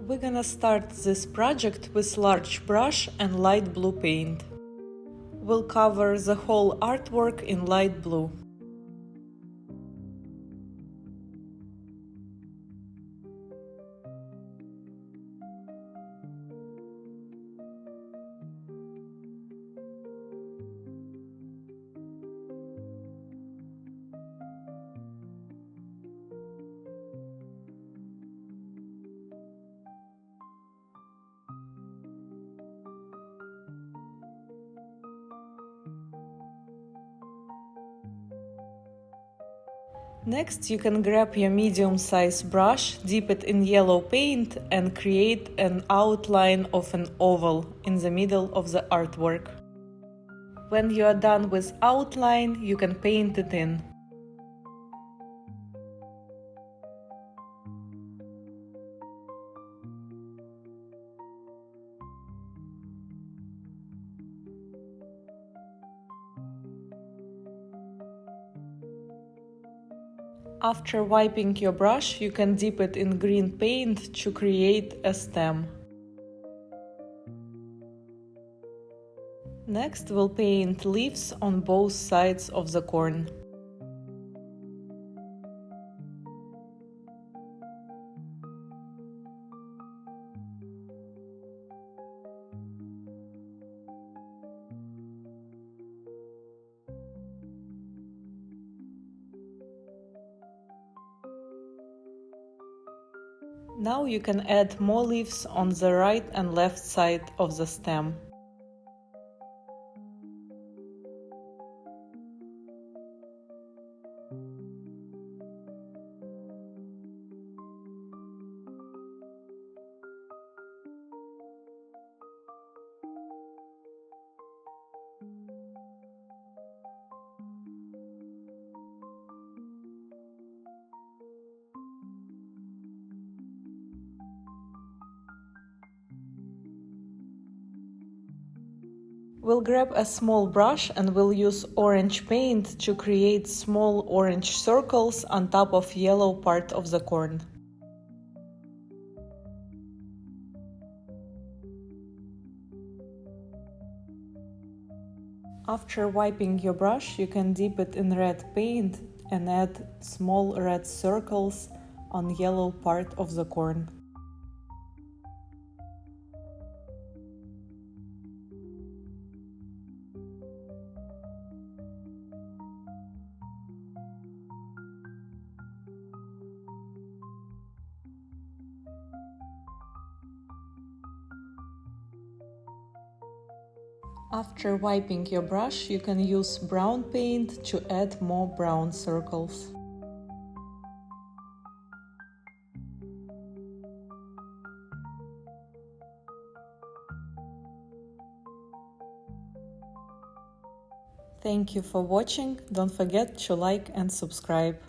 We're gonna start this project with large brush and light blue paint. We'll cover the whole artwork in light blue. Next, you can grab your medium-size brush, dip it in yellow paint, and create an outline of an oval in the middle of the artwork. When you are done with outline, you can paint it in. After wiping your brush, you can dip it in green paint to create a stem. Next, we'll paint leaves on both sides of the corn. Now you can add more leaves on the right and left side of the stem. We'll grab a small brush and we'll use orange paint to create small orange circles on top of yellow part of the corn. After wiping your brush, you can dip it in red paint and add small red circles on yellow part of the corn. After wiping your brush, you can use brown paint to add more brown circles. Thank you for watching. Don't forget to like and subscribe.